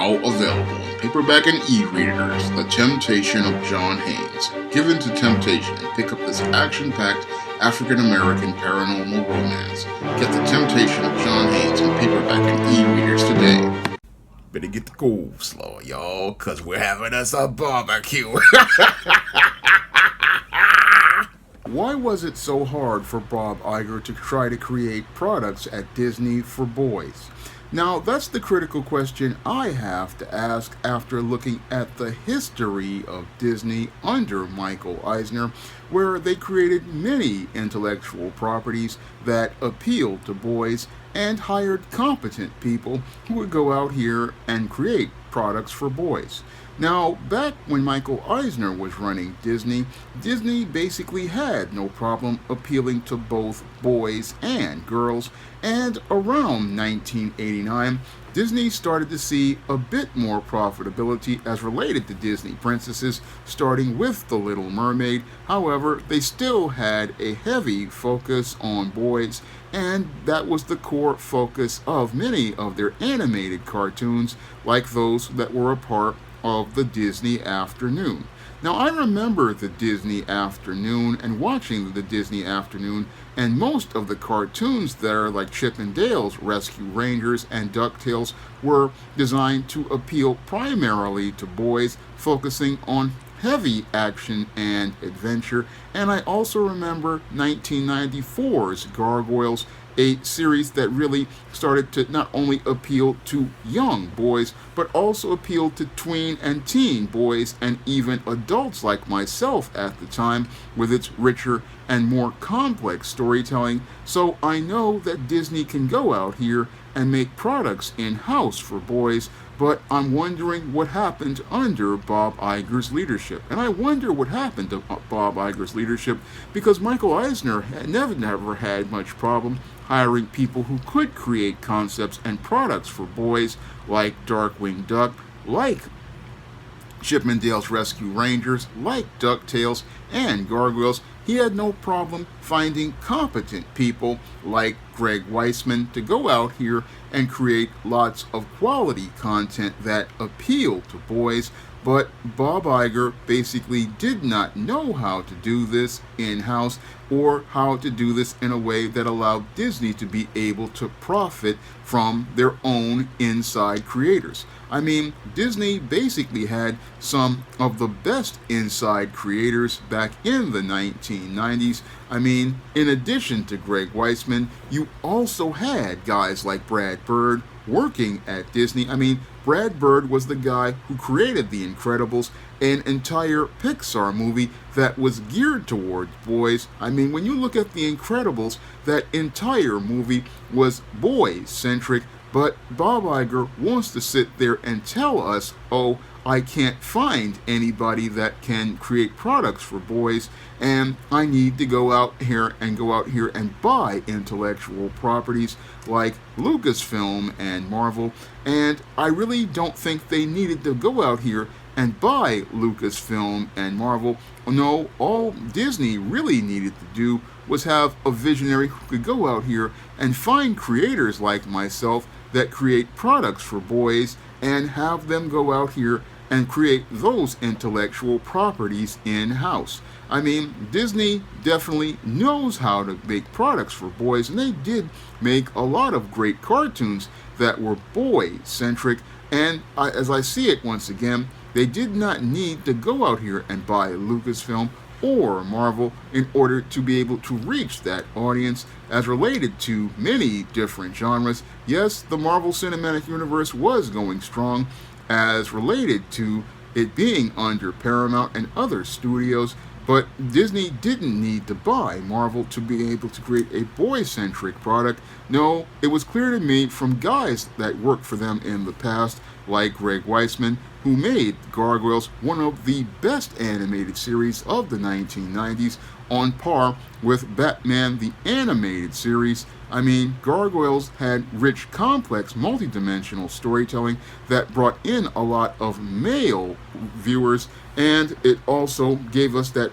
now available in paperback and e-readers, The Temptation of John Haynes. Give in to temptation and pick up this action-packed African-American paranormal romance. Get The Temptation of John Haynes in paperback and e-readers today. Better get the coleslaw, y'all, cause we're having us a barbecue. Why was it so hard for Bob Iger to try to create products at Disney for boys? Now, that's the critical question I have to ask after looking at the history of Disney under Michael Eisner, where they created many intellectual properties that appealed to boys and hired competent people who would go out here and create products for boys. Now, back when Michael Eisner was running Disney, Disney basically had no problem appealing to both boys and girls, and around 1989, Disney started to see a bit more profitability as related to Disney princesses, starting with The Little Mermaid. However, they still had a heavy focus on boys, and that was the core focus of many of their animated cartoons, like those that were a part of the Disney Afternoon. Now, I remember the Disney Afternoon and watching the Disney Afternoon, and most of the cartoons there, like Chip and Dale's Rescue Rangers and Ducktales, were designed to appeal primarily to boys, focusing on heavy action and adventure. And I also remember 1994's Gargoyles, a series that really started to not only appeal to young boys, but also appeal to tween and teen boys and even adults like myself at the time, with its richer and more complex storytelling. So I know that Disney can go out here and make products in-house for boys, but I'm wondering what happened under Bob Iger's leadership. And I wonder what happened to Bob Iger's leadership, because Michael Eisner had never had much problem hiring people who could create concepts and products for boys, like Darkwing Duck, like Chip and Dale's Rescue Rangers, like Ducktales and Gargoyles. He had no problem finding competent people like Greg Weisman to go out here and create lots of quality content that appealed to boys. But Bob Iger basically did not know how to do this in-house, or how to do this in a way that allowed Disney to be able to profit from their own inside creators. I mean, Disney basically had some of the best inside creators back in the 1990s. I mean, in addition to Greg Weisman, you also had guys like Brad Bird working at Disney. I mean, Brad Bird was the guy who created The Incredibles, an entire Pixar movie that was geared towards boys. I mean, when you look at The Incredibles, that entire movie was boy-centric, but Bob Iger wants to sit there and tell us, oh, I can't find anybody that can create products for boys, and I need to go out here and buy intellectual properties like Lucasfilm and Marvel. And I really don't think they needed to go out here and buy Lucasfilm and Marvel. No, all Disney really needed to do was have a visionary who could go out here and find creators like myself that create products for boys, and have them go out here and create those intellectual properties in-house. I mean, Disney definitely knows how to make products for boys, and they did make a lot of great cartoons that were boy-centric. And as I see it once again, they did not need to go out here and buy Lucasfilm or Marvel in order to be able to reach that audience as related to many different genres. Yes, the Marvel Cinematic Universe was going strong as related to it being under Paramount and other studios, but Disney didn't need to buy Marvel to be able to create a boy-centric product. No, it was clear to me from guys that worked for them in the past, like Greg Weisman, who made Gargoyles one of the best animated series of the 1990s, on par with Batman the Animated Series. I mean, Gargoyles had rich, complex, multidimensional storytelling that brought in a lot of male viewers, and it also gave us that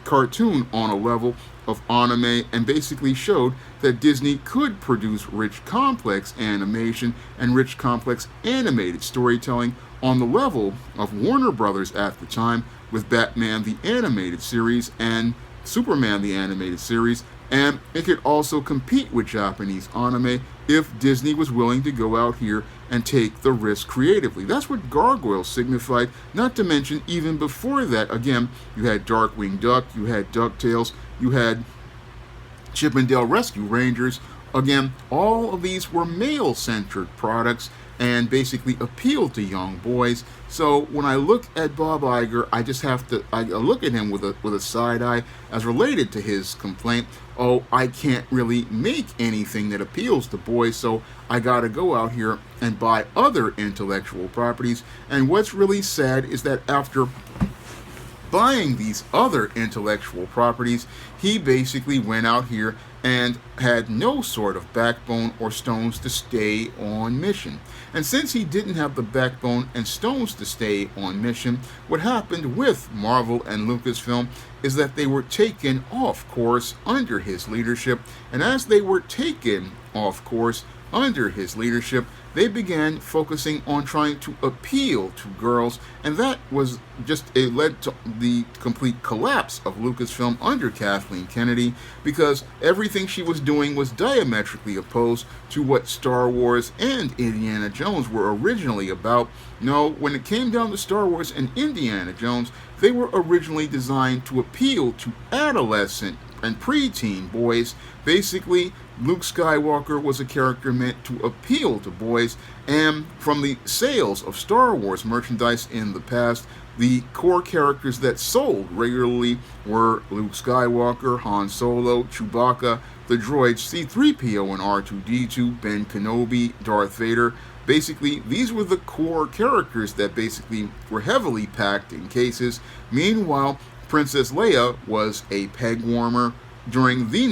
cartoon on a level of anime and basically showed that Disney could produce rich, complex animation and rich, complex animated storytelling on the level of Warner Brothers at the time with Batman the Animated Series and Superman the Animated Series, and it could also compete with Japanese anime if Disney was willing to go out here and take the risk creatively. That's what Gargoyles signified, not to mention even before that, again, you had Darkwing Duck, you had Ducktales, you had Chip and Dale Rescue Rangers. Again, all of these were male-centered products and basically appealed to young boys. So when I look at Bob Iger, I just have to I look at him with a side eye as related to his complaint. Oh, I can't really make anything that appeals to boys, so I gotta go out here and buy other intellectual properties. And what's really sad is that after buying these other intellectual properties, he basically went out here and had no sort of backbone or stones to stay on mission. And since he didn't have the backbone and stones to stay on mission, what happened with Marvel and Lucasfilm is that they were taken off course under his leadership, and as they were taken off course under his leadership, they began focusing on trying to appeal to girls, and that was led to the complete collapse of Lucasfilm under Kathleen Kennedy, because everything she was doing was diametrically opposed to what Star Wars and Indiana Jones were originally about. No, when it came down to Star Wars and Indiana Jones, they were originally designed to appeal to adolescent and preteen boys. Basically, Luke Skywalker was a character meant to appeal to boys, and from the sales of Star Wars merchandise in the past, the core characters that sold regularly were Luke Skywalker, Han Solo, Chewbacca, the droids C-3PO and R2-D2, Ben Kenobi, Darth Vader. Basically, these were the core characters that basically were heavily packed in cases. Meanwhile, Princess Leia was a peg warmer during the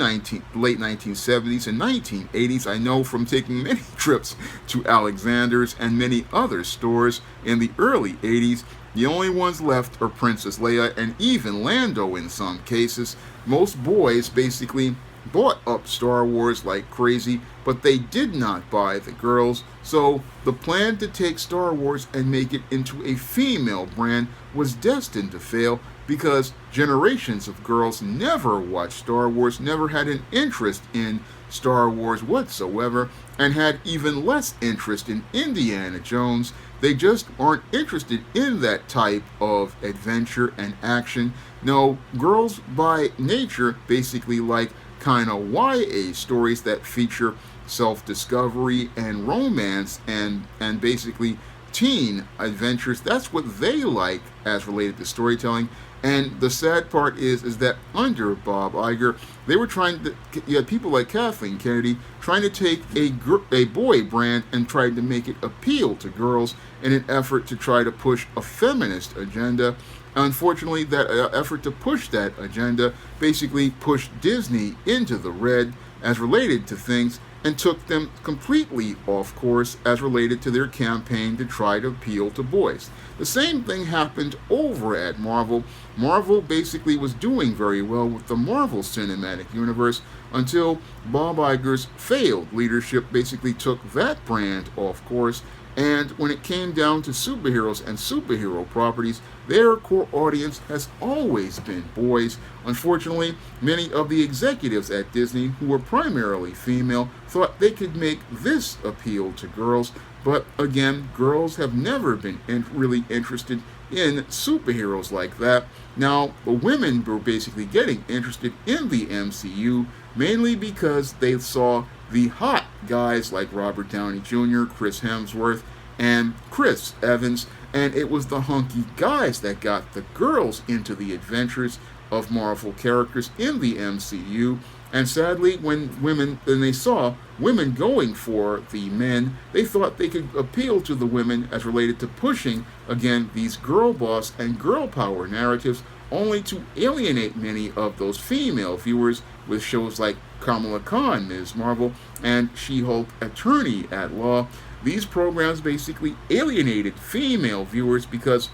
late 1970s and 1980s. I know from taking many trips to Alexander's and many other stores in the early 80s, the only ones left are Princess Leia and even Lando in some cases. Most boys basically bought up Star Wars like crazy, but they did not buy the girls. So the plan to take Star Wars and make it into a female brand was destined to fail, because generations of girls never watched Star Wars, never had an interest in Star Wars whatsoever, and had even less interest in Indiana Jones. They just aren't interested in that type of adventure and action. No, girls by nature basically like kind of YA stories that feature self-discovery and romance and basically teen adventures. That's what they like as related to storytelling. And the sad part is that under Bob Iger, they were trying to, you had people like Kathleen Kennedy trying to take a boy brand and trying to make it appeal to girls in an effort to try to push a feminist agenda. Unfortunately, that effort to push that agenda basically pushed Disney into the red as related to things, and took them completely off course as related to their campaign to try to appeal to boys. The same thing happened over at Marvel. Marvel basically was doing very well with the Marvel Cinematic Universe until Bob Iger's failed leadership basically took that brand off course. And when it came down to superheroes and superhero properties, their core audience has always been boys. Unfortunately, many of the executives at Disney, who were primarily female, thought they could make this appeal to girls. But again, girls have never been really interested in superheroes like that. Now, the women were basically getting interested in the MCU, mainly because they saw the hot guys like Robert Downey Jr., Chris Hemsworth, and Chris Evans, and it was the hunky guys that got the girls into the adventures of Marvel characters in the MCU. And sadly, when they saw women going for the men, they thought they could appeal to the women as related to pushing, again, these girl boss and girl power narratives, only to alienate many of those female viewers with shows like Kamala Khan, Ms. Marvel, and She-Hulk Attorney at Law. These programs basically alienated female viewers because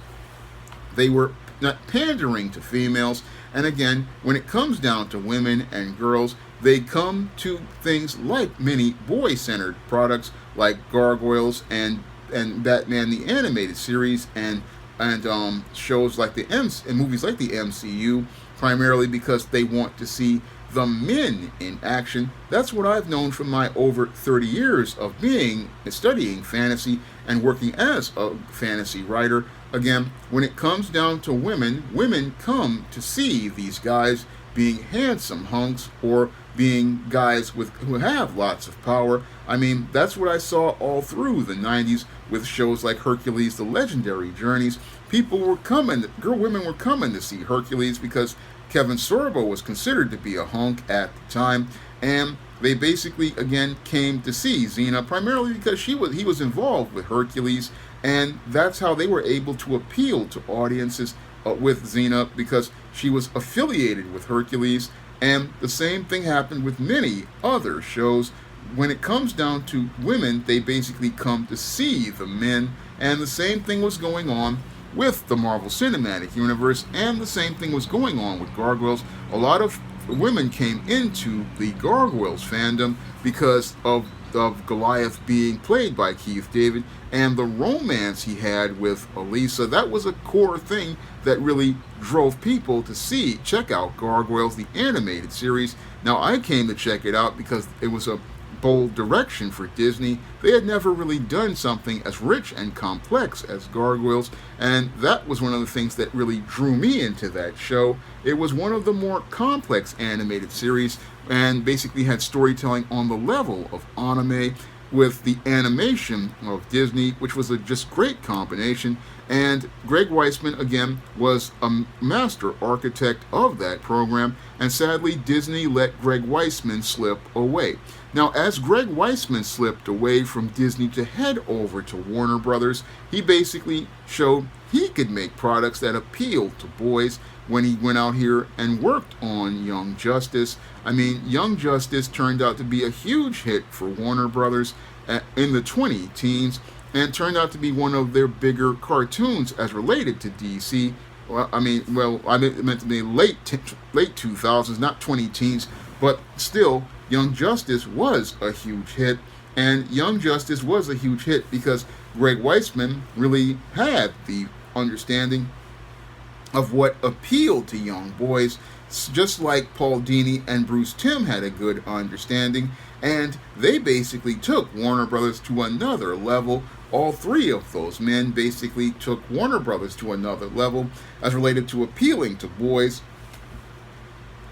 They were not pandering to females. And again, when it comes down to women and girls, they come to things like many boy-centered products like Gargoyles and Batman the Animated Series and shows like and movies like the MCU, primarily because they want to see the men in action. That's what I've known from my over 30 years of studying fantasy and working as a fantasy writer. Again, when it comes down to women, women come to see these guys being handsome hunks or being guys who have lots of power. I mean, that's what I saw all through the 90s with shows like Hercules, The Legendary Journeys. Women were coming to see Hercules because Kevin Sorbo was considered to be a hunk at the time, and they basically, again, came to see Xena primarily because he was involved with Hercules, and that's how they were able to appeal to audiences with Xena, because she was affiliated with Hercules. And the same thing happened with many other shows. When it comes down to women, they basically come to see the men, and the same thing was going on with the Marvel Cinematic Universe, and the same thing was going on with Gargoyles. A lot of women came into the Gargoyles fandom because of Goliath being played by Keith David, and the romance he had with Elisa. That was a core thing that really drove people to check out Gargoyles, the animated series. Now, I came to check it out because it was a bold direction for Disney. They had never really done something as rich and complex as Gargoyles, and that was one of the things that really drew me into that show. It was one of the more complex animated series and basically had storytelling on the level of anime with the animation of Disney, which was a just great combination. And Greg Weisman, again, was a master architect of that program, and sadly Disney let Greg Weisman slip away. Now, as Greg Weisman slipped away from Disney to head over to Warner Brothers, he basically showed he could make products that appealed to boys when he went out here and worked on Young Justice. I mean, Young Justice turned out to be a huge hit for Warner Brothers in the 20-teens, and turned out to be one of their bigger cartoons as related to DC. I meant to be late 2000s, not 20-teens, but still, Young Justice was a huge hit, and Young Justice was a huge hit because Greg Weisman really had the understanding of what appealed to young boys, just like Paul Dini and Bruce Timm had a good understanding, and they basically took Warner Brothers to another level. All three of those men basically took Warner Brothers to another level as related to appealing to boys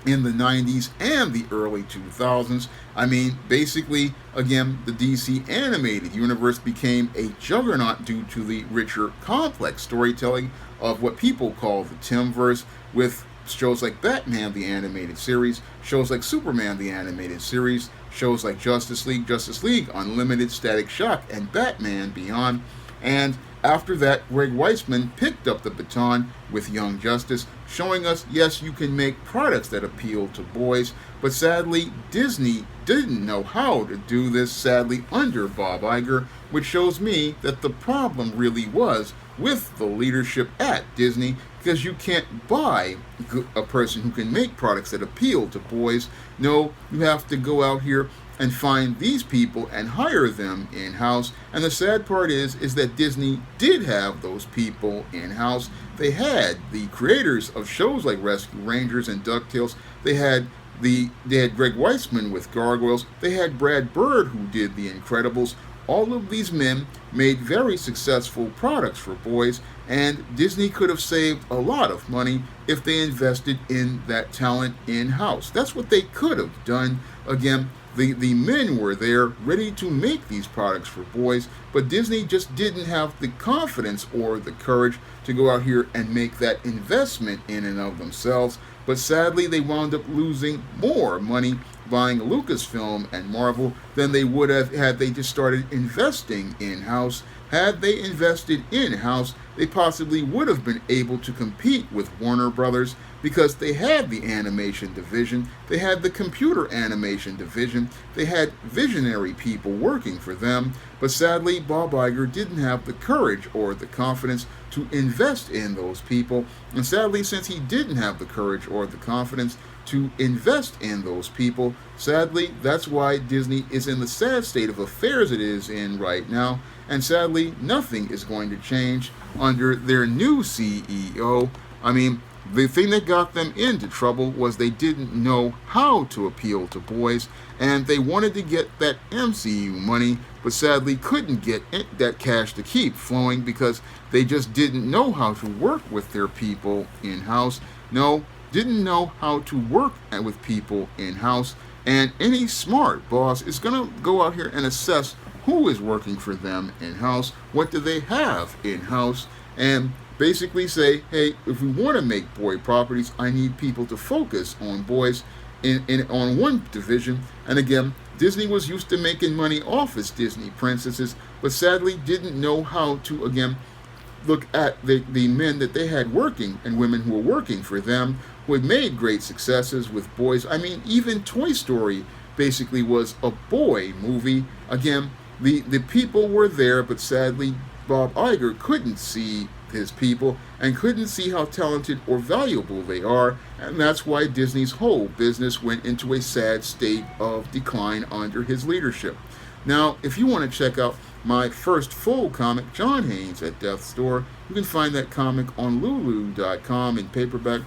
in the 90s and the early 2000s. I mean, basically, again, the DC animated universe became a juggernaut due to the richer, complex storytelling of what people call the Timmverse, with shows like Batman the Animated Series, shows like Superman the Animated Series, shows like Justice League Unlimited, Static Shock, and Batman Beyond. And after that, Greg Weisman picked up the baton with Young Justice, showing us, yes, you can make products that appeal to boys, but sadly, Disney didn't know how to do this, sadly, under Bob Iger, which shows me that the problem really was with the leadership at Disney, because you can't buy a person who can make products that appeal to boys. No, you have to go out here and find these people and hire them in-house. And the sad part is that Disney did have those people in-house. They had the creators of shows like Rescue Rangers and Ducktales. They had Greg Weisman with Gargoyles. They had Brad Bird, who did The Incredibles. All of these men made very successful products for boys, and Disney could have saved a lot of money if they invested in that talent in-house. That's what they could have done. Again, the men were there ready to make these products for boys, but Disney just didn't have the confidence or the courage to go out here and make that investment in and of themselves. But sadly, they wound up losing more money buying Lucasfilm and Marvel than they would have had they just started investing in-house. Had they invested in-house, they possibly would have been able to compete with Warner Brothers because they had the animation division, they had the computer animation division, they had visionary people working for them, but sadly Bob Iger didn't have the courage or the confidence to invest in those people, and sadly since he didn't have the courage or the confidence to invest in those people, sadly that's why Disney is in the sad state of affairs it is in right now, and sadly nothing is going to change under their new CEO. I mean, the thing that got them into trouble was they didn't know how to appeal to boys, and they wanted to get that MCU money, but sadly couldn't get that cash to keep flowing because they just didn't know how to work with their people in-house. No, didn't know how to work with people in-house, and any smart boss is going to go out here and assess who is working for them in-house, what do they have in-house, and basically say, hey, if we want to make boy properties, I need people to focus on boys on one division. And again, Disney was used to making money off its Disney princesses, but sadly didn't know how to, again, look at the men that they had working and women who were working for them, who had made great successes with boys. I mean, even Toy Story basically was a boy movie. Again, the people were there, but sadly Bob Iger couldn't see his people and couldn't see how talented or valuable they are, and that's why Disney's whole business went into a sad state of decline under his leadership. Now, if you want to check out my first full comic, John Haynes at Death's Door, you can find that comic on lulu.com in paperback,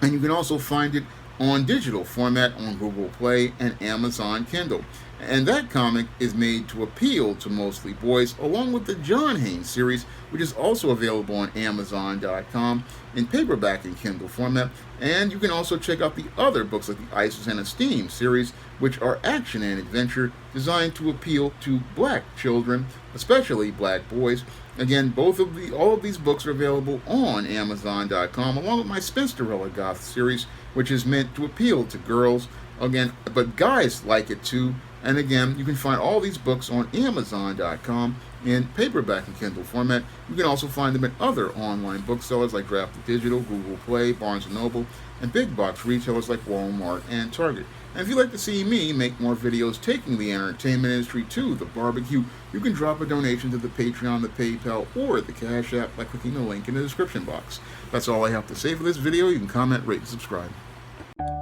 and you can also find it on digital format on Google Play and Amazon Kindle. And that comic is made to appeal to mostly boys, along with the John Haynes series, which is also available on Amazon.com in paperback and Kindle format. And you can also check out the other books like the Isis and Esteem series, which are action and adventure designed to appeal to black children, especially black boys. Again, all of these books are available on Amazon.com, along with my Spinsterella Goth series, which is meant to appeal to girls. Again, but guys like it too. And again, you can find all these books on Amazon.com in paperback and Kindle format. You can also find them at other online booksellers like Drafted Digital, Google Play, Barnes & Noble, and big box retailers like Walmart and Target. And if you'd like to see me make more videos taking the entertainment industry to the barbecue, you can drop a donation to the Patreon, the PayPal, or the Cash App by clicking the link in the description box. That's all I have to say for this video. You can comment, rate, and subscribe.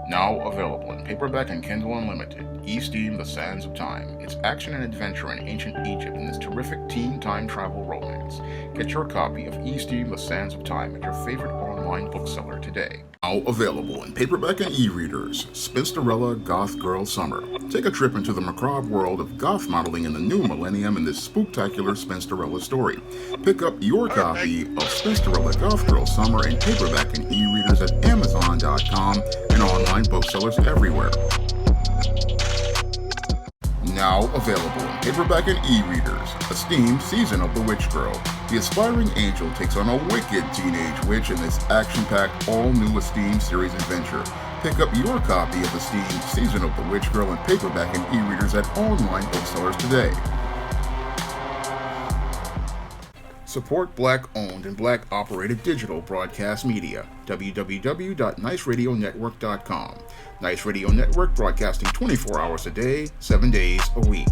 Now available in paperback and Kindle Unlimited, E-Steam The Sands of Time. It's action and adventure in ancient Egypt in this terrific teen time travel romance. Get your copy of E-Steam The Sands of Time at your favorite online bookseller today. Now available in paperback and e-readers, Spinsterella Goth Girl Summer. Take a trip into the macabre world of goth modeling in the new millennium in this spooktacular Spinsterella story. Pick up your copy of Spinsterella Goth Girl Summer in paperback and e-readers at Amazon.com and online booksellers everywhere. Now available in paperback and e-readers, Esteemed Season of the Witch Girl. The aspiring angel takes on a wicked teenage witch in this action-packed, all-new Esteemed series adventure. Pick up your copy of Esteemed Season of the Witch Girl in paperback and e-readers at online booksellers today. Support Black-owned and Black-operated digital broadcast media. www.niceradionetwork.com. Nice Radio Network broadcasting 24 hours a day, 7 days a week.